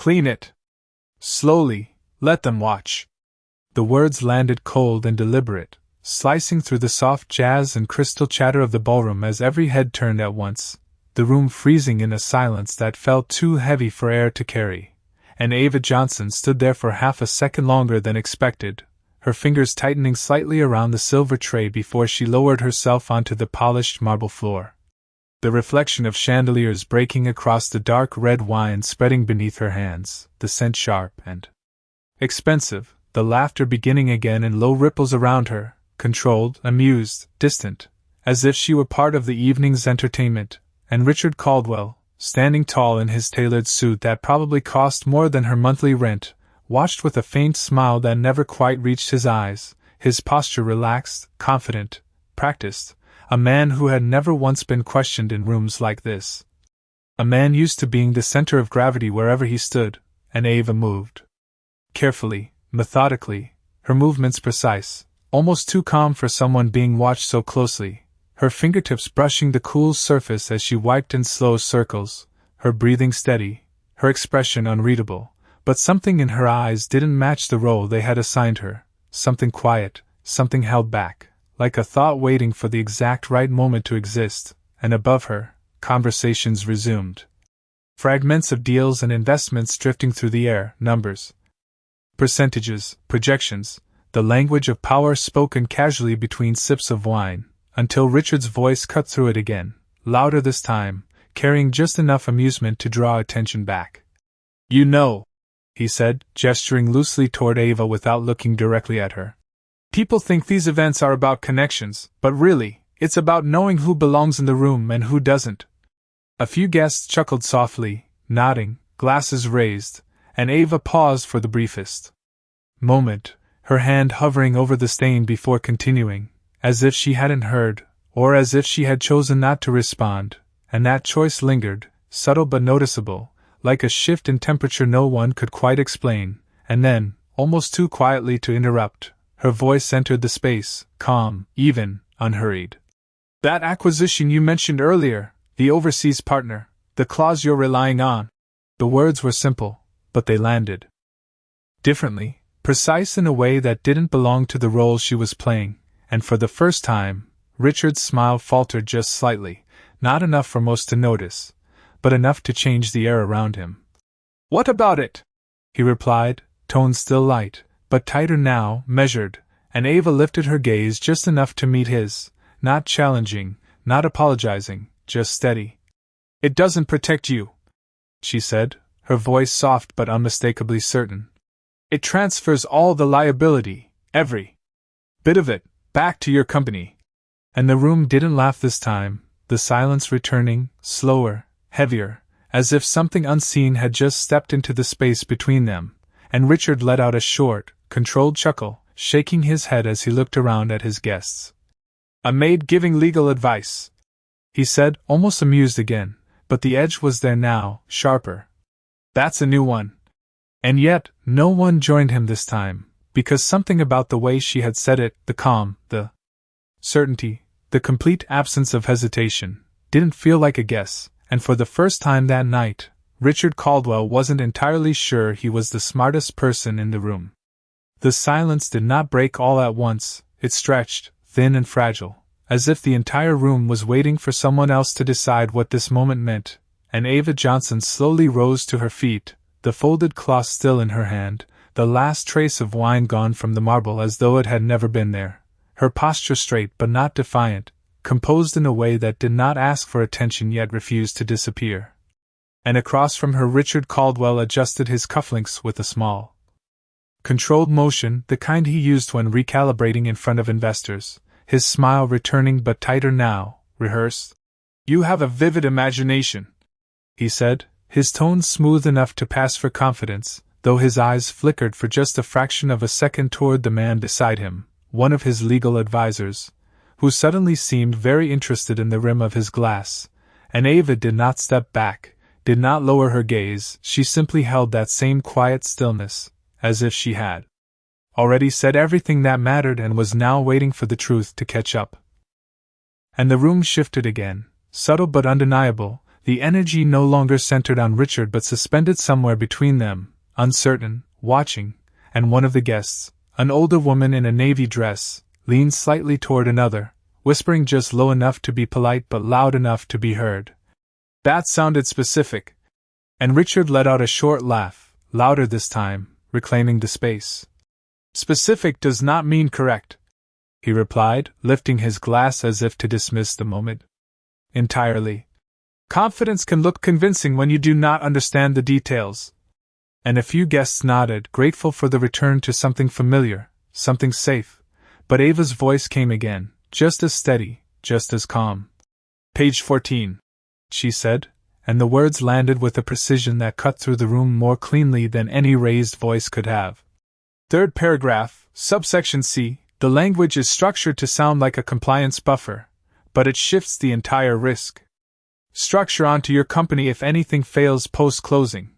Clean it. Slowly, let them watch. The words landed cold and deliberate, slicing through the soft jazz and crystal chatter of the ballroom as every head turned at once, the room freezing in a silence that felt too heavy for air to carry. And Ava Johnson stood there for half a second longer than expected, her fingers tightening slightly around the silver tray before she lowered herself onto the polished marble floor. The reflection of chandeliers breaking across the dark red wine spreading beneath her hands, the scent sharp and expensive, the laughter beginning again in low ripples around her, controlled, amused, distant, as if she were part of the evening's entertainment, and Richard Caldwell, standing tall in his tailored suit that probably cost more than her monthly rent, watched with a faint smile that never quite reached his eyes, his posture relaxed, confident, practiced, a man who had never once been questioned in rooms like this. A man used to being the center of gravity wherever he stood, and Ava moved. Carefully, methodically, her movements precise, almost too calm for someone being watched so closely, her fingertips brushing the cool surface as she wiped in slow circles, her breathing steady, her expression unreadable, but something in her eyes didn't match the role they had assigned her, something quiet, something held back, like a thought waiting for the exact right moment to exist, and above her, conversations resumed. Fragments of deals and investments drifting through the air, numbers, percentages, projections, the language of power spoken casually between sips of wine, until Richard's voice cut through it again, louder this time, carrying just enough amusement to draw attention back. "You know," he said, gesturing loosely toward Ava without looking directly at her. "People think these events are about connections, but really, it's about knowing who belongs in the room and who doesn't." A few guests chuckled softly, nodding, glasses raised, and Ava paused for the briefest moment, her hand hovering over the stain before continuing, as if she hadn't heard, or as if she had chosen not to respond, and that choice lingered, subtle but noticeable, like a shift in temperature no one could quite explain, and then, almost too quietly to interrupt, her voice entered the space, calm, even, unhurried. "That acquisition you mentioned earlier, the overseas partner, the clause you're relying on." The words were simple, but they landed differently, precise in a way that didn't belong to the role she was playing, and for the first time, Richard's smile faltered just slightly, not enough for most to notice, but enough to change the air around him. "What about it?" he replied, tone still light, but tighter now, measured, and Ava lifted her gaze just enough to meet his, not challenging, not apologizing, just steady. "It doesn't protect you," she said, her voice soft but unmistakably certain. "It transfers all the liability, every bit of it, back to your company." And the room didn't laugh this time, the silence returning, slower, heavier, as if something unseen had just stepped into the space between them, and Richard let out a short, controlled chuckle, shaking his head as he looked around at his guests. "A maid giving legal advice," he said, almost amused again, but the edge was there now, sharper. "That's a new one." And yet, no one joined him this time, because something about the way she had said it, the calm, the certainty, the complete absence of hesitation, didn't feel like a guess, and for the first time that night, Richard Caldwell wasn't entirely sure he was the smartest person in the room. The silence did not break all at once, it stretched, thin and fragile, as if the entire room was waiting for someone else to decide what this moment meant, and Ava Johnson slowly rose to her feet, the folded cloth still in her hand, the last trace of wine gone from the marble as though it had never been there, her posture straight but not defiant, composed in a way that did not ask for attention yet refused to disappear. And across from her Richard Caldwell adjusted his cufflinks with a small, controlled motion, the kind he used when recalibrating in front of investors, his smile returning but tighter now, rehearsed. "You have a vivid imagination," he said, his tone smooth enough to pass for confidence, though his eyes flickered for just a fraction of a second toward the man beside him, one of his legal advisers, who suddenly seemed very interested in the rim of his glass, and Ava did not step back, did not lower her gaze, she simply held that same quiet stillness, as if she had already said everything that mattered and was now waiting for the truth to catch up. And the room shifted again, subtle but undeniable, The energy no longer centered on Richard but suspended somewhere between them, uncertain, watching, and one of the guests, an older woman in a navy dress, leaned slightly toward another, whispering just low enough to be polite but loud enough to be heard. That sounded specific. And Richard let out a short laugh, louder this time, reclaiming the space. Specific does not mean correct, he replied, lifting his glass as if to dismiss the moment. Entirely. Confidence can look convincing when you do not understand the details. And a few guests nodded, grateful for the return to something familiar, something safe. But Ava's voice came again, just as steady, just as calm. Page 14, she said, and the words landed with a precision that cut through the room more cleanly than any raised voice could have. Third paragraph, subsection C, the language is structured to sound like a compliance buffer, but it shifts the entire risk structure onto your company if anything fails post-closing.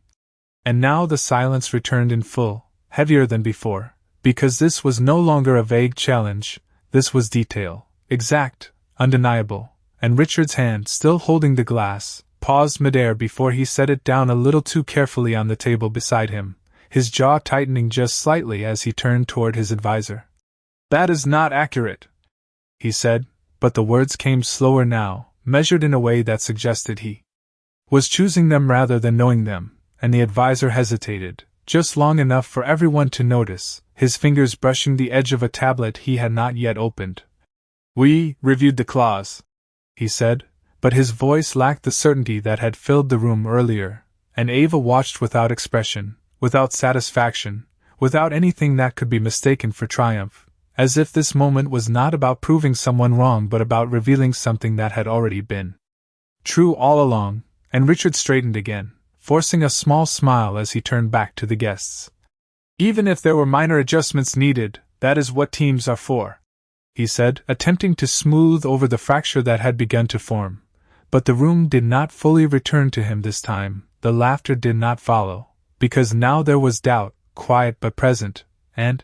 And now the silence returned in full, heavier than before, because this was no longer a vague challenge, this was detail, exact, undeniable, and Richard's hand, still holding the glass, paused midair before he set it down a little too carefully on the table beside him, his jaw tightening just slightly as he turned toward his advisor. That is not accurate, he said, but the words came slower now, measured in a way that suggested he was choosing them rather than knowing them, and the advisor hesitated, just long enough for everyone to notice, his fingers brushing the edge of a tablet he had not yet opened. We reviewed the clause, he said, but his voice lacked the certainty that had filled the room earlier, and Ava watched without expression, without satisfaction, without anything that could be mistaken for triumph, as if this moment was not about proving someone wrong but about revealing something that had already been true all along, and Richard straightened again, forcing a small smile as he turned back to the guests. Even if there were minor adjustments needed, that is what teams are for, he said, attempting to smooth over the fracture that had begun to form. But the room did not fully return to him this time, the laughter did not follow, because now there was doubt, quiet but present, and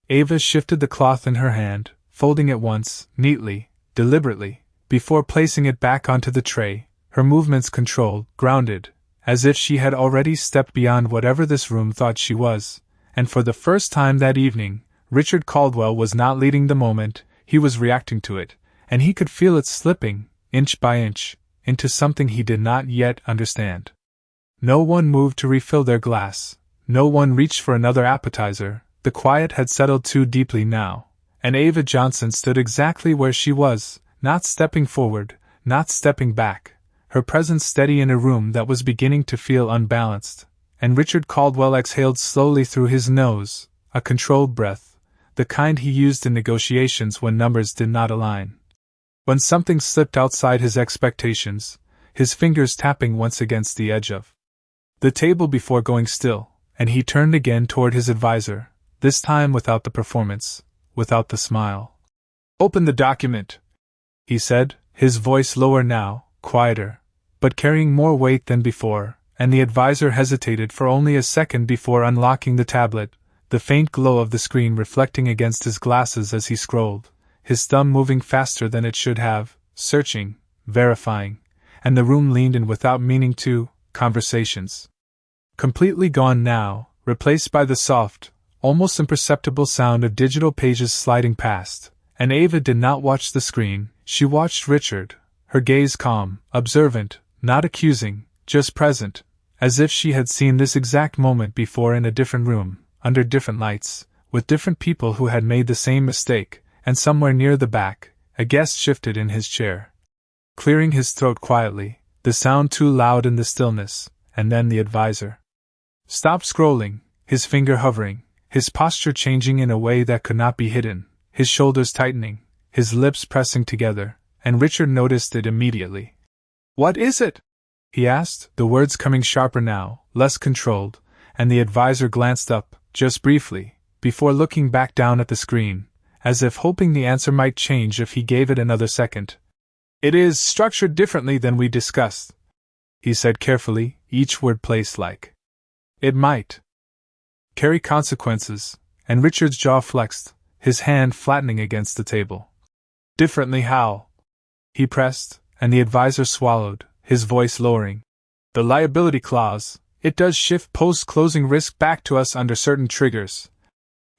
Ava shifted the cloth in her hand, folding it once, neatly, deliberately, before placing it back onto the tray, her movements controlled, grounded, as if she had already stepped beyond whatever this room thought she was, and for the first time that evening, Richard Caldwell was not leading the moment, he was reacting to it, and he could feel it slipping, inch by inch, into something he did not yet understand. No one moved to refill their glass, no one reached for another appetizer, the quiet had settled too deeply now, and Ava Johnson stood exactly where she was, not stepping forward, not stepping back, her presence steady in a room that was beginning to feel unbalanced, and Richard Caldwell exhaled slowly through his nose, a controlled breath, the kind he used in negotiations when numbers did not align. When something slipped outside his expectations, his fingers tapping once against the edge of the table before going still, and he turned again toward his advisor, this time without the performance, without the smile. Open the document, he said, his voice lower now, quieter, but carrying more weight than before, and the advisor hesitated for only a second before unlocking the tablet, the faint glow of the screen reflecting against his glasses as he scrolled, his thumb moving faster than it should have, searching, verifying, and the room leaned in without meaning to, conversations. Completely gone now, replaced by the soft, almost imperceptible sound of digital pages sliding past, and Ava did not watch the screen, she watched Richard, her gaze calm, observant, not accusing, just present, as if she had seen this exact moment before in a different room, under different lights, with different people who had made the same mistake, and somewhere near the back, a guest shifted in his chair, clearing his throat quietly, the sound too loud in the stillness, and then the advisor stopped scrolling, his finger hovering, his posture changing in a way that could not be hidden, his shoulders tightening, his lips pressing together, and Richard noticed it immediately. What is it? He asked, the words coming sharper now, less controlled, and the advisor glanced up, just briefly, before looking back down at the screen, as if hoping the answer might change if he gave it another second. It is structured differently than we discussed, he said carefully, each word placed like it might carry consequences, and Richard's jaw flexed, his hand flattening against the table. Differently how? He pressed, and the advisor swallowed, his voice lowering. "The liability clause, it does shift post-closing risk back to us under certain triggers."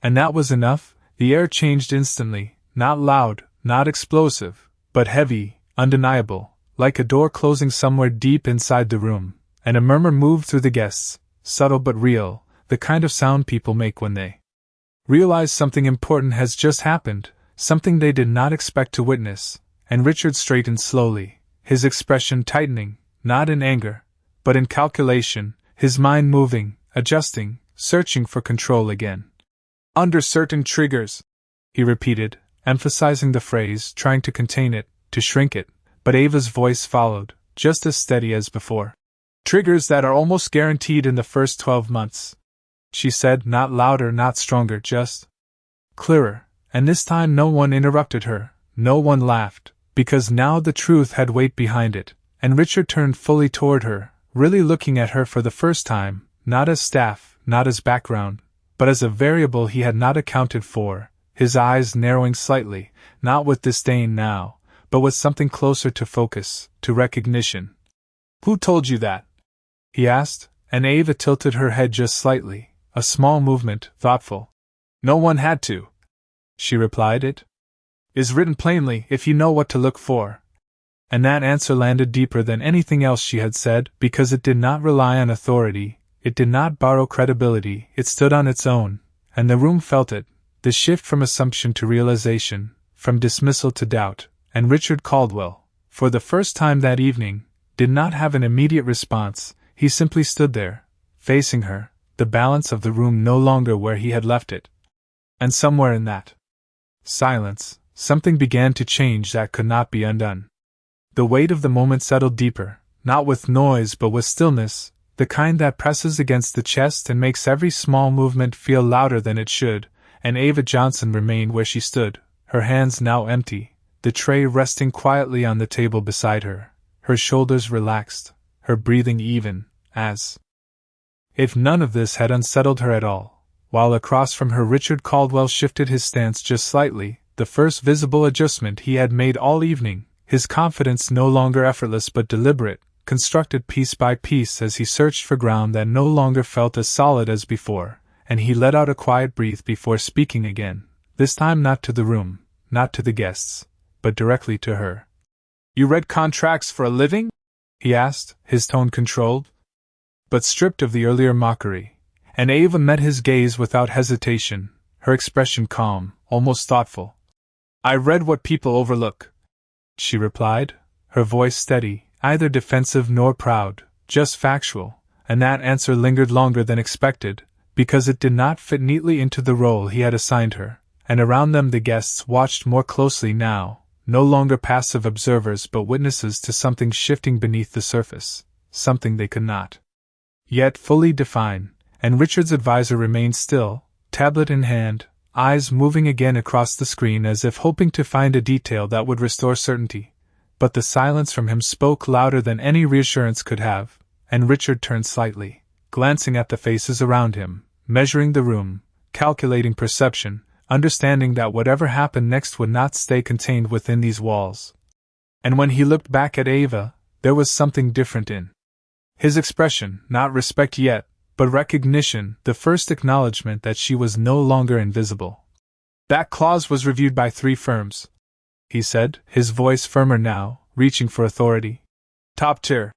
And that was enough. The air changed instantly, not loud, not explosive, but heavy, undeniable, like a door closing somewhere deep inside the room, and a murmur moved through the guests, subtle but real, the kind of sound people make when they realize something important has just happened, something they did not expect to witness. And Richard straightened slowly, his expression tightening, not in anger, but in calculation, his mind moving, adjusting, searching for control again. "Under certain triggers," he repeated, emphasizing the phrase, trying to contain it, to shrink it, but Ava's voice followed, just as steady as before. "Triggers that are almost guaranteed in the first 12 months. She said, not louder, not stronger, just clearer, and this time no one interrupted her, no one laughed, because now the truth had weight behind it, and Richard turned fully toward her, really looking at her for the first time, not as staff, not as background, but as a variable he had not accounted for, his eyes narrowing slightly, not with disdain now, but with something closer to focus, to recognition. "Who told you that?" he asked, and Ava tilted her head just slightly, a small movement, thoughtful. "No one had to," she replied. "It is written plainly, if you know what to look for." And that answer landed deeper than anything else she had said, because it did not rely on authority, it did not borrow credibility, it stood on its own, and the room felt it, the shift from assumption to realization, from dismissal to doubt, and Richard Caldwell, for the first time that evening, did not have an immediate response. He simply stood there, facing her, the balance of the room no longer where he had left it. And somewhere in that silence, something began to change that could not be undone. The weight of the moment settled deeper, not with noise but with stillness, the kind that presses against the chest and makes every small movement feel louder than it should, and Ava Johnson remained where she stood, her hands now empty, the tray resting quietly on the table beside her, her shoulders relaxed, her breathing even, as if none of this had unsettled her at all, while across from her Richard Caldwell shifted his stance just slightly, the first visible adjustment he had made all evening, his confidence no longer effortless but deliberate, constructed piece by piece as he searched for ground that no longer felt as solid as before, and he let out a quiet breath before speaking again, this time not to the room, not to the guests, but directly to her. "You read contracts for a living?" he asked, his tone controlled, but stripped of the earlier mockery, and Ava met his gaze without hesitation, her expression calm, almost thoughtful. "I read what people overlook," she replied, her voice steady, neither defensive nor proud, just factual, and that answer lingered longer than expected, because it did not fit neatly into the role he had assigned her, and around them the guests watched more closely now, no longer passive observers but witnesses to something shifting beneath the surface, something they could not yet fully define, and Richard's advisor remained still, tablet in hand, eyes moving again across the screen as if hoping to find a detail that would restore certainty. But the silence from him spoke louder than any reassurance could have, and Richard turned slightly, glancing at the faces around him, measuring the room, calculating perception, understanding that whatever happened next would not stay contained within these walls. And when he looked back at Ava, there was something different in his expression, not respect yet, but recognition, the first acknowledgement that she was no longer invisible. "That clause was reviewed by 3 firms," he said, his voice firmer now, reaching for authority. "Top tier."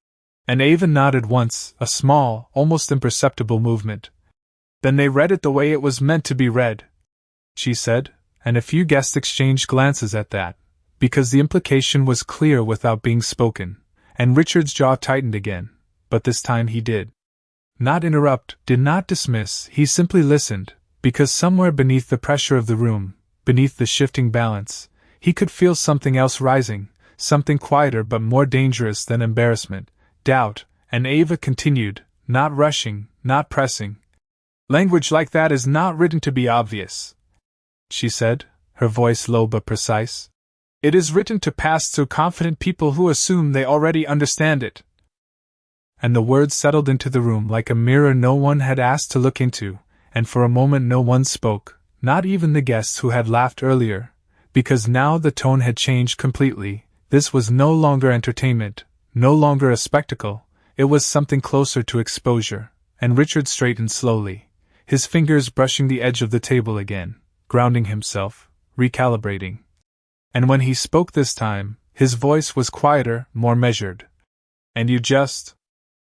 And Ava nodded once, a small, almost imperceptible movement. "Then they read it the way it was meant to be read," she said, and a few guests exchanged glances at that, because the implication was clear without being spoken, and Richard's jaw tightened again, but this time he did not interrupt, did not dismiss, he simply listened, because somewhere beneath the pressure of the room, beneath the shifting balance, he could feel something else rising, something quieter but more dangerous than embarrassment, doubt, and Ava continued, not rushing, not pressing. "Language like that is not written to be obvious," she said, her voice low but precise. "It is written to pass through confident people who assume they already understand it." And the words settled into the room like a mirror no one had asked to look into, and for a moment no one spoke, not even the guests who had laughed earlier, because now the tone had changed completely. This was no longer entertainment, no longer a spectacle, it was something closer to exposure, and Richard straightened slowly, his fingers brushing the edge of the table again, grounding himself, recalibrating. And when he spoke this time, his voice was quieter, more measured. "And you just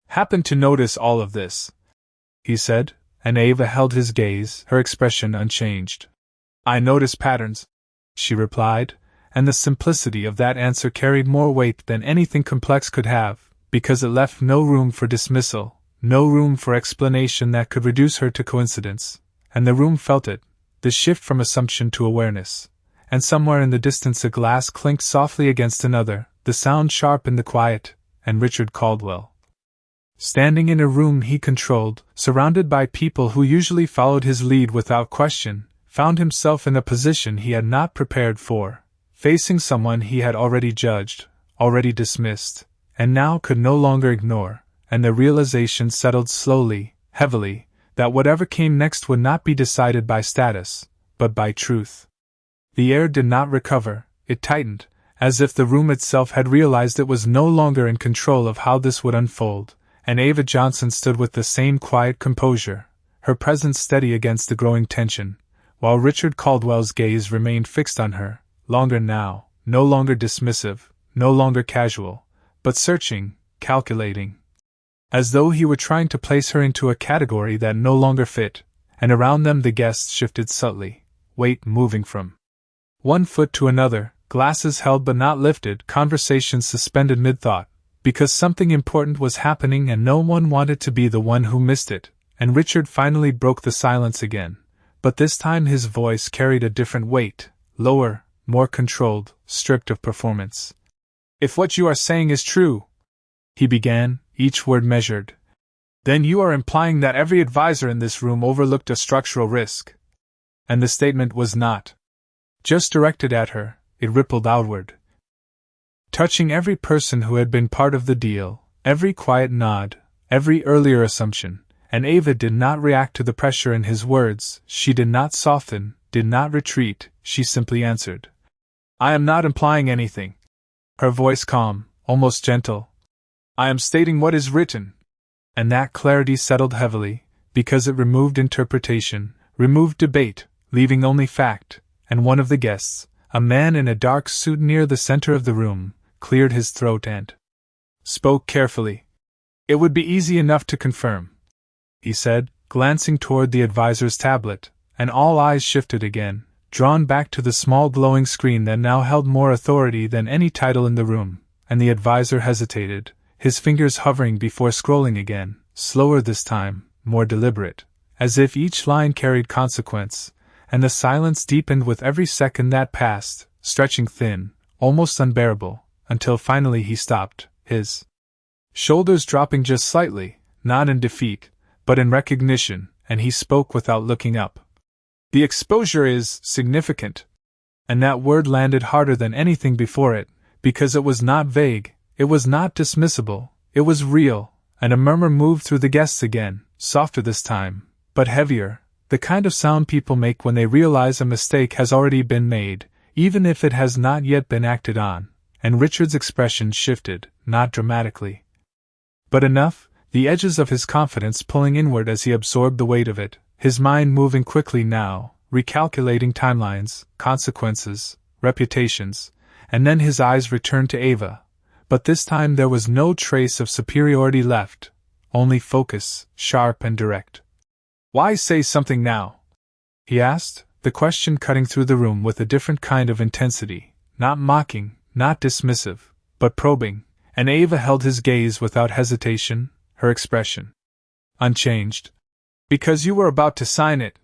happened to notice all of this," he said, and Ava held his gaze, her expression unchanged. "I notice patterns," she replied, and the simplicity of that answer carried more weight than anything complex could have, because it left no room for dismissal, no room for explanation that could reduce her to coincidence, and the room felt it, the shift from assumption to awareness. And somewhere in the distance a glass clinked softly against another, the sound sharp in the quiet, and Richard Caldwell, standing in a room he controlled, surrounded by people who usually followed his lead without question, found himself in a position he had not prepared for, facing someone he had already judged, already dismissed, and now could no longer ignore, and the realization settled slowly, heavily, that whatever came next would not be decided by status, but by truth. The air did not recover, it tightened, as if the room itself had realized it was no longer in control of how this would unfold, and Ava Johnson stood with the same quiet composure, her presence steady against the growing tension, while Richard Caldwell's gaze remained fixed on her, longer now, no longer dismissive, no longer casual, but searching, calculating. As though he were trying to place her into a category that no longer fit, and around them the guests shifted subtly, weight moving from one foot to another, glasses held but not lifted, conversations suspended mid-thought, because something important was happening and no one wanted to be the one who missed it, and Richard finally broke the silence again, but this time his voice carried a different weight, lower, more controlled, stripped of performance. "If what you are saying is true," he began, each word measured, "then you are implying that every advisor in this room overlooked a structural risk." And the statement was not just directed at her, it rippled outward, touching every person who had been part of the deal, every quiet nod, every earlier assumption, and Ava did not react to the pressure in his words, she did not soften, did not retreat, she simply answered, "I am not implying anything." Her voice calm, almost gentle. "I am stating what is written." And that clarity settled heavily, because it removed interpretation, removed debate, leaving only fact, and one of the guests, a man in a dark suit near the center of the room, cleared his throat and spoke carefully. "It would be easy enough to confirm," he said, glancing toward the advisor's tablet, and all eyes shifted again, drawn back to the small glowing screen that now held more authority than any title in the room, and the advisor hesitated, his fingers hovering before scrolling again, slower this time, more deliberate, as if each line carried consequence, and the silence deepened with every second that passed, stretching thin, almost unbearable, until finally he stopped, his shoulders dropping just slightly, not in defeat, but in recognition, and he spoke without looking up. "The exposure is significant." And that word landed harder than anything before it, because it was not vague, it was not dismissible, it was real, and a murmur moved through the guests again, softer this time, but heavier, the kind of sound people make when they realize a mistake has already been made, even if it has not yet been acted on, and Richard's expression shifted, not dramatically, but enough, the edges of his confidence pulling inward as he absorbed the weight of it, his mind moving quickly now, recalculating timelines, consequences, reputations, and then his eyes returned to Ava, but this time there was no trace of superiority left, only focus, sharp and direct. "Why say something now?" he asked, the question cutting through the room with a different kind of intensity, not mocking, not dismissive, but probing, and Ava held his gaze without hesitation, her expression unchanged. "Because you were about to sign it,"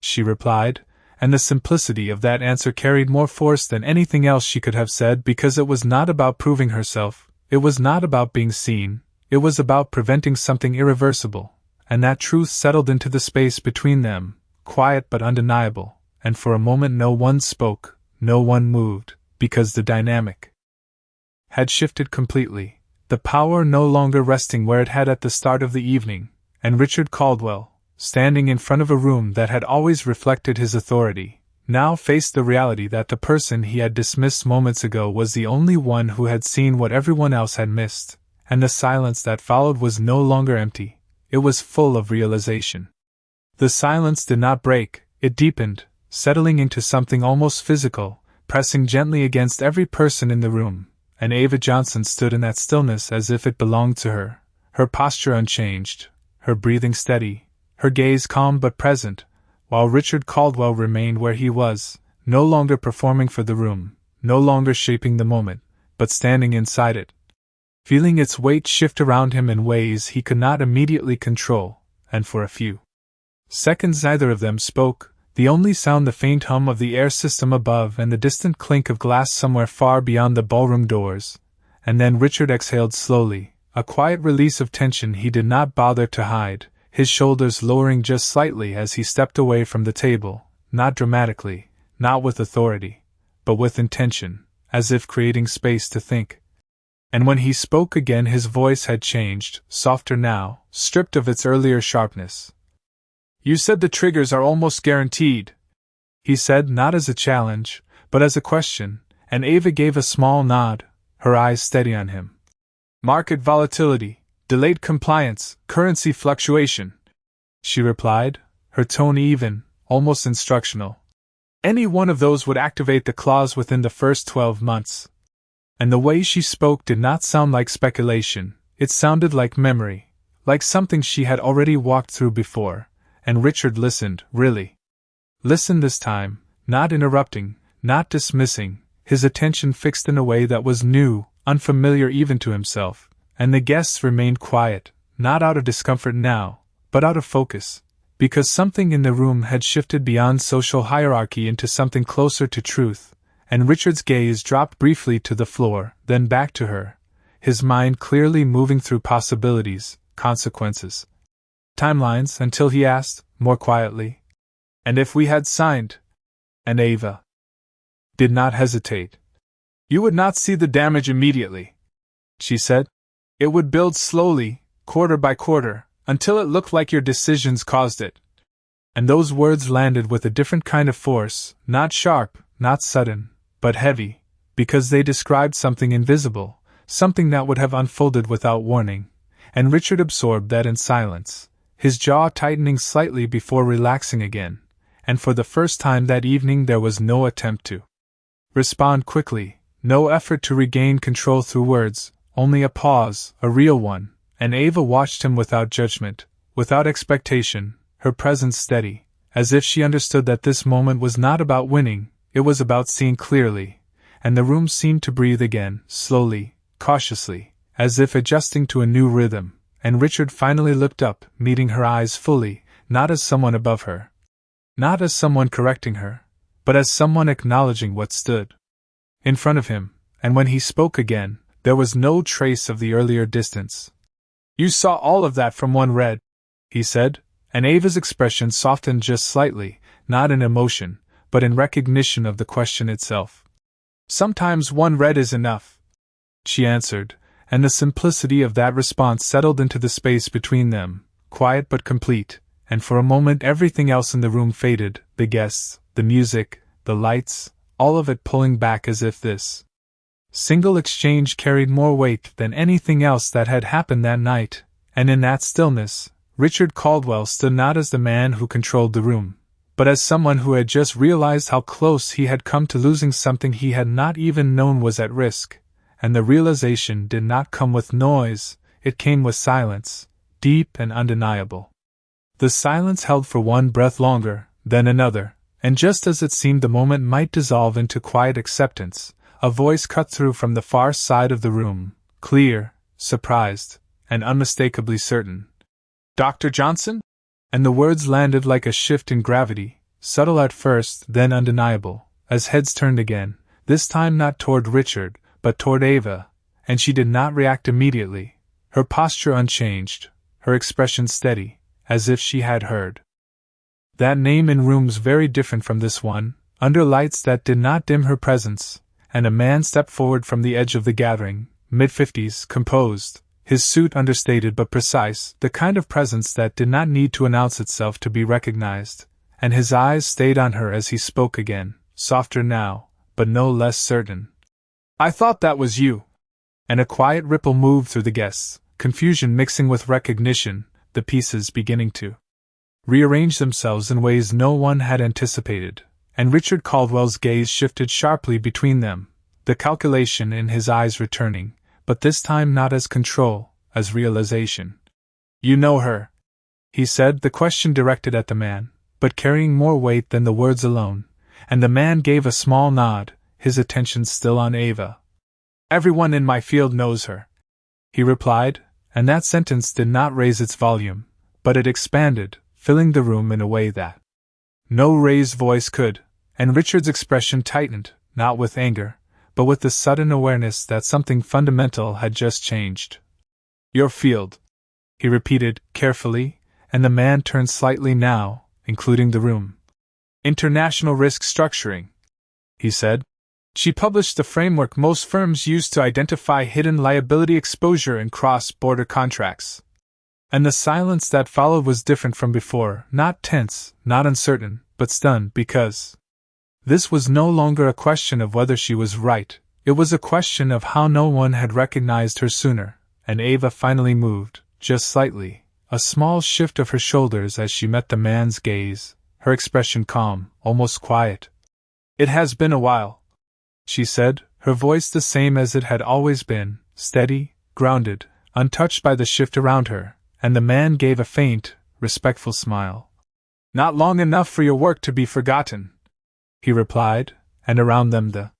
she replied, and the simplicity of that answer carried more force than anything else she could have said, because it was not about proving herself, it was not about being seen, it was about preventing something irreversible, and that truth settled into the space between them, quiet but undeniable, and for a moment no one spoke, no one moved, because the dynamic had shifted completely, the power no longer resting where it had at the start of the evening, and Richard Caldwell, standing in front of a room that had always reflected his authority, now faced the reality that the person he had dismissed moments ago was the only one who had seen what everyone else had missed, and the silence that followed was no longer empty, it was full of realization. The silence did not break, it deepened, settling into something almost physical, pressing gently against every person in the room, and Ava Johnson stood in that stillness as if it belonged to her posture unchanged, her breathing steady, her gaze calm but present, while Richard Caldwell remained where he was, no longer performing for the room, no longer shaping the moment, but standing inside it, feeling its weight shift around him in ways he could not immediately control, and for a few seconds neither of them spoke, the only sound the faint hum of the air system above and the distant clink of glass somewhere far beyond the ballroom doors, and then Richard exhaled slowly, a quiet release of tension he did not bother to hide, his shoulders lowering just slightly as he stepped away from the table, not dramatically, not with authority, but with intention, as if creating space to think. And when he spoke again his voice had changed, softer now, stripped of its earlier sharpness. "You said the triggers are almost guaranteed," he said, not as a challenge, but as a question, and Ava gave a small nod, her eyes steady on him. "Market volatility, delayed compliance, currency fluctuation," she replied, her tone even, almost instructional. "Any one of those would activate the clause within the first 12 months. And the way she spoke did not sound like speculation, it sounded like memory, like something she had already walked through before, and Richard listened, really. Listened this time, not interrupting, not dismissing, his attention fixed in a way that was new, unfamiliar even to himself. And the guests remained quiet, not out of discomfort now, but out of focus, because something in the room had shifted beyond social hierarchy into something closer to truth, and Richard's gaze dropped briefly to the floor, then back to her, his mind clearly moving through possibilities, consequences, timelines, until he asked, more quietly, "And if we had signed?" And Ava did not hesitate. "You would not see the damage immediately," she said. "It would build slowly, quarter by quarter, until it looked like your decisions caused it." And those words landed with a different kind of force, not sharp, not sudden, but heavy, because they described something invisible, something that would have unfolded without warning, and Richard absorbed that in silence, his jaw tightening slightly before relaxing again, and for the first time that evening there was no attempt to respond quickly, no effort to regain control through words, only a pause, a real one, and Ava watched him without judgment, without expectation, her presence steady, as if she understood that this moment was not about winning, it was about seeing clearly, and the room seemed to breathe again, slowly, cautiously, as if adjusting to a new rhythm, and Richard finally looked up, meeting her eyes fully, not as someone above her, not as someone correcting her, but as someone acknowledging what stood in front of him, and when he spoke again, there was no trace of the earlier distance. "You saw all of that from one red," he said, and Ava's expression softened just slightly, not in emotion, but in recognition of the question itself. "Sometimes one red is enough," she answered, and the simplicity of that response settled into the space between them, quiet but complete, and for a moment everything else in the room faded, the guests, the music, the lights, all of it pulling back as if this single exchange carried more weight than anything else that had happened that night, and in that stillness, Richard Caldwell stood not as the man who controlled the room, but as someone who had just realized how close he had come to losing something he had not even known was at risk, and the realization did not come with noise, it came with silence, deep and undeniable. The silence held for one breath longer, then another, and just as it seemed the moment might dissolve into quiet acceptance, a voice cut through from the far side of the room, clear, surprised, and unmistakably certain. "Dr. Johnson?" And the words landed like a shift in gravity, subtle at first, then undeniable, as heads turned again, this time not toward Richard, but toward Ava, and she did not react immediately, her posture unchanged, her expression steady, as if she had heard that name in rooms very different from this one, under lights that did not dim her presence, and a man stepped forward from the edge of the gathering, mid-50s, composed, his suit understated but precise, the kind of presence that did not need to announce itself to be recognized, and his eyes stayed on her as he spoke again, softer now, but no less certain. "I thought that was you." And a quiet ripple moved through the guests, confusion mixing with recognition, the pieces beginning to rearrange themselves in ways no one had anticipated, and Richard Caldwell's gaze shifted sharply between them, the calculation in his eyes returning, but this time not as control, as realization. "You know her," he said, the question directed at the man, but carrying more weight than the words alone, and the man gave a small nod, his attention still on Ava. "Everyone in my field knows her," he replied, and that sentence did not raise its volume, but it expanded, filling the room in a way that no raised voice could, and Richard's expression tightened, not with anger, but with the sudden awareness that something fundamental had just changed. "Your field," he repeated, carefully, and the man turned slightly now, including the room. "International risk structuring," he said. "She published the framework most firms use to identify hidden liability exposure in cross-border contracts." And the silence that followed was different from before, not tense, not uncertain, but stunned, because this was no longer a question of whether she was right, it was a question of how no one had recognized her sooner, and Ava finally moved, just slightly, a small shift of her shoulders as she met the man's gaze, her expression calm, almost quiet. "It has been a while," she said, her voice the same as it had always been, steady, grounded, untouched by the shift around her, and the man gave a faint, respectful smile. "Not long enough for your work to be forgotten," he replied, and around them the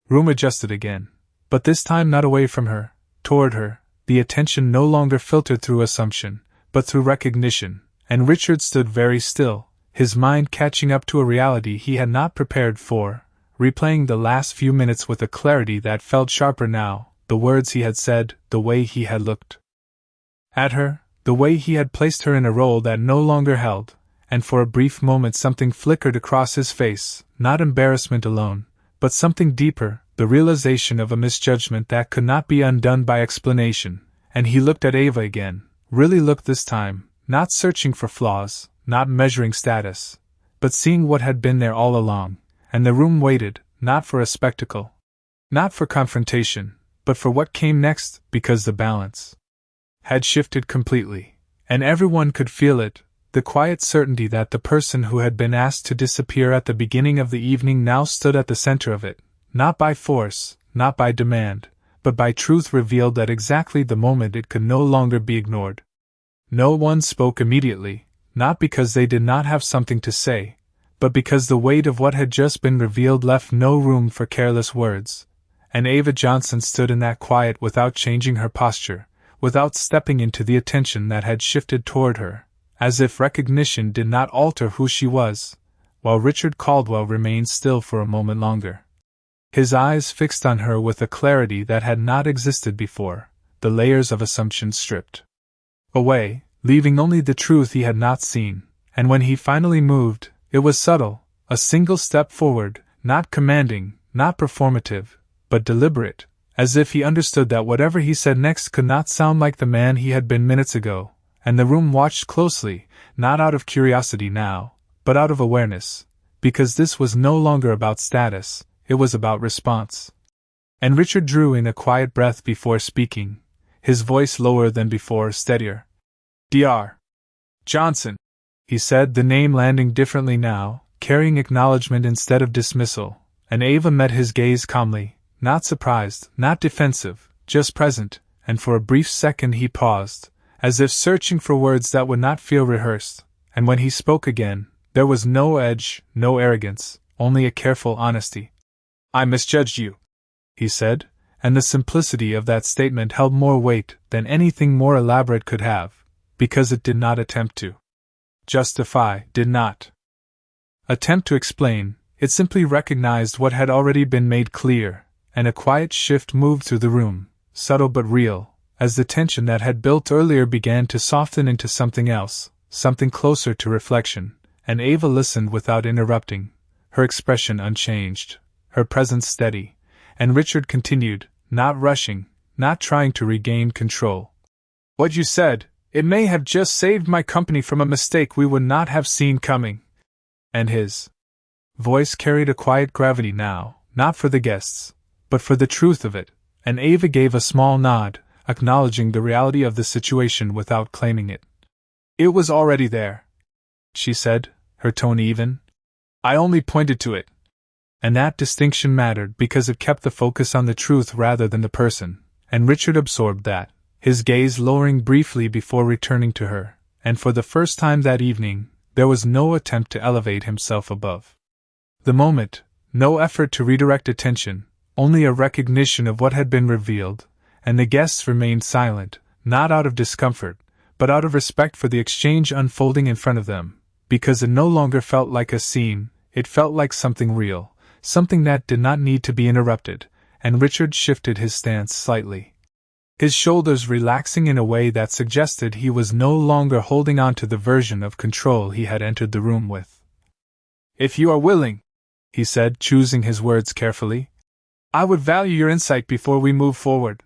room adjusted again, but this time not away from her, toward her, the attention no longer filtered through assumption, but through recognition, and Richard stood very still, his mind catching up to a reality he had not prepared for, replaying the last few minutes with a clarity that felt sharper now, the words he had said, the way he had looked at her, the way he had placed her in a role that no longer held, and for a brief moment something flickered across his face, not embarrassment alone, but something deeper, the realization of a misjudgment that could not be undone by explanation, and he looked at Ava again, really looked this time, not searching for flaws, not measuring status, but seeing what had been there all along, and the room waited, not for a spectacle, not for confrontation, but for what came next, because the balance had shifted completely, and everyone could feel it, the quiet certainty that the person who had been asked to disappear at the beginning of the evening now stood at the center of it, not by force, not by demand, but by truth revealed at exactly the moment it could no longer be ignored. No one spoke immediately, not because they did not have something to say, but because the weight of what had just been revealed left no room for careless words, and Ava Johnson stood in that quiet without changing her posture, without stepping into the attention that had shifted toward her, as if recognition did not alter who she was, while Richard Caldwell remained still for a moment longer. His eyes fixed on her with a clarity that had not existed before, the layers of assumption stripped away, leaving only the truth he had not seen, and when he finally moved, it was subtle, a single step forward, not commanding, not performative, but deliberate, as if he understood that whatever he said next could not sound like the man he had been minutes ago, and the room watched closely, not out of curiosity now, but out of awareness, because this was no longer about status, it was about response. And Richard drew in a quiet breath before speaking, his voice lower than before, steadier. "Dr. Johnson," he said, the name landing differently now, carrying acknowledgement instead of dismissal, and Ava met his gaze calmly, not surprised, not defensive, just present, and for a brief second he paused, as if searching for words that would not feel rehearsed, and when he spoke again, there was no edge, no arrogance, only a careful honesty. "I misjudged you," he said, and the simplicity of that statement held more weight than anything more elaborate could have, because it did not attempt to justify, did not attempt to explain, it simply recognized what had already been made clear, and a quiet shift moved through the room, subtle but real, as the tension that had built earlier began to soften into something else, something closer to reflection, and Ava listened without interrupting, her expression unchanged, her presence steady, and Richard continued, not rushing, not trying to regain control. "What you said, it may have just saved my company from a mistake we would not have seen coming." And his voice carried a quiet gravity now, not for the guests, but for the truth of it, and Ava gave a small nod, acknowledging the reality of the situation without claiming it. "It was already there," she said, her tone even. "I only pointed to it." And that distinction mattered because it kept the focus on the truth rather than the person, and Richard absorbed that, his gaze lowering briefly before returning to her, and for the first time that evening, there was no attempt to elevate himself above the moment, no effort to redirect attention, only a recognition of what had been revealed, and the guests remained silent, not out of discomfort, but out of respect for the exchange unfolding in front of them, because it no longer felt like a scene, it felt like something real, something that did not need to be interrupted, and Richard shifted his stance slightly, his shoulders relaxing in a way that suggested he was no longer holding on to the version of control he had entered the room with. "If you are willing," he said, choosing his words carefully, "I would value your insight before we move forward."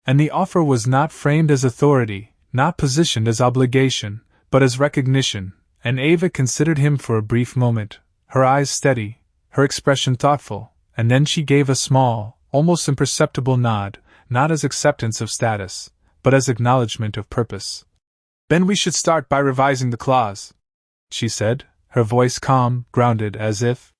And the offer was not framed as authority, not positioned as obligation, but as recognition, and Ava considered him for a brief moment, her eyes steady, her expression thoughtful, and then she gave a small, almost imperceptible nod, not as acceptance of status, but as acknowledgement of purpose. "Then we should start by revising the clause," she said, her voice calm, grounded, as if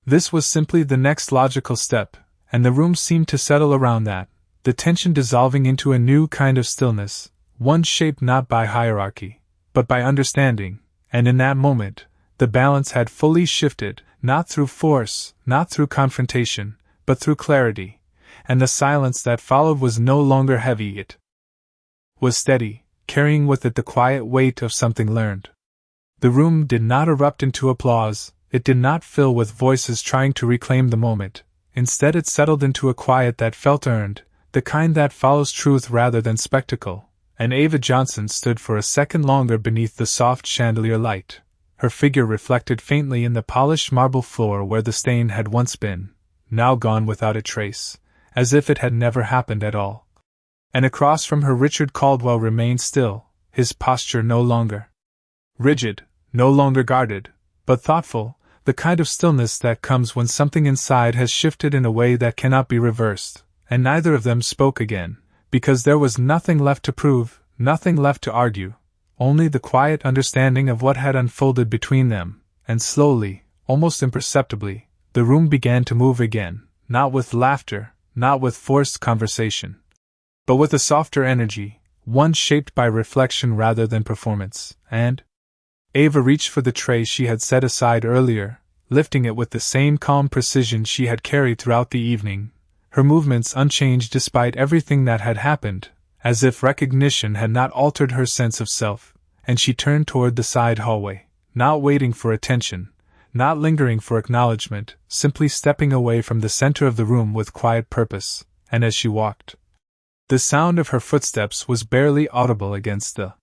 this was simply the next logical step, and the room seemed to settle around that, the tension dissolving into a new kind of stillness, one shaped not by hierarchy, but by understanding, and in that moment, the balance had fully shifted, not through force, not through confrontation, but through clarity, and the silence that followed was no longer heavy, it was steady, carrying with it the quiet weight of something learned. The room did not erupt into applause, it did not fill with voices trying to reclaim the moment, instead it settled into a quiet that felt earned, the kind that follows truth rather than spectacle, and Ava Johnson stood for a second longer beneath the soft chandelier light, her figure reflected faintly in the polished marble floor where the stain had once been, now gone without a trace, as if it had never happened at all. And across from her Richard Caldwell remained still, his posture no longer rigid, no longer guarded, but thoughtful, the kind of stillness that comes when something inside has shifted in a way that cannot be reversed, and neither of them spoke again, because there was nothing left to prove, nothing left to argue, only the quiet understanding of what had unfolded between them, and slowly, almost imperceptibly, the room began to move again, not with laughter, not with forced conversation, but with a softer energy, one shaped by reflection rather than performance, and Ava reached for the tray she had set aside earlier, lifting it with the same calm precision she had carried throughout the evening, her movements unchanged despite everything that had happened, as if recognition had not altered her sense of self, and she turned toward the side hallway, not waiting for attention, not lingering for acknowledgement, simply stepping away from the center of the room with quiet purpose, and as she walked, the sound of her footsteps was barely audible against the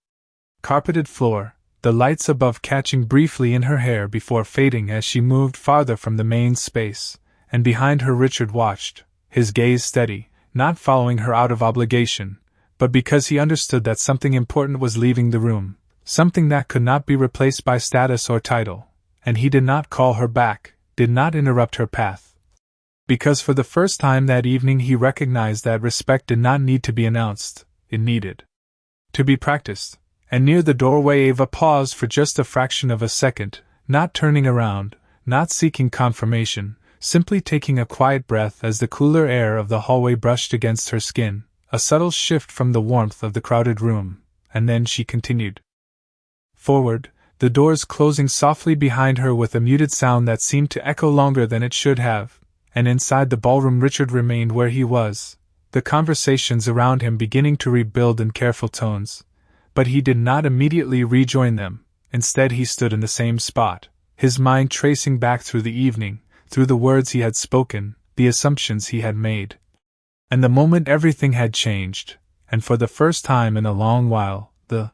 carpeted floor, the lights above catching briefly in her hair before fading as she moved farther from the main space, and behind her Richard watched, his gaze steady, not following her out of obligation, but because he understood that something important was leaving the room, something that could not be replaced by status or title, and he did not call her back, did not interrupt her path. Because for the first time that evening he recognized that respect did not need to be announced, it needed to be practiced. And near the doorway Ava paused for just a fraction of a second, not turning around, not seeking confirmation, simply taking a quiet breath as the cooler air of the hallway brushed against her skin, a subtle shift from the warmth of the crowded room, and then she continued forward, the doors closing softly behind her with a muted sound that seemed to echo longer than it should have, and inside the ballroom Richard remained where he was, the conversations around him beginning to rebuild in careful tones. But he did not immediately rejoin them, instead he stood in the same spot, his mind tracing back through the evening, through the words he had spoken, the assumptions he had made. And the moment everything had changed, and for the first time in a long while, the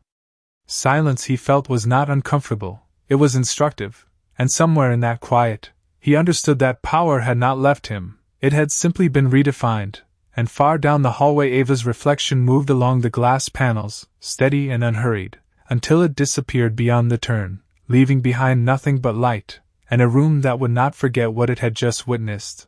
silence he felt was not uncomfortable, it was instructive, and somewhere in that quiet, he understood that power had not left him, it had simply been redefined. And far down the hallway Ava's reflection moved along the glass panels, steady and unhurried, until it disappeared beyond the turn, leaving behind nothing but light, and a room that would not forget what it had just witnessed.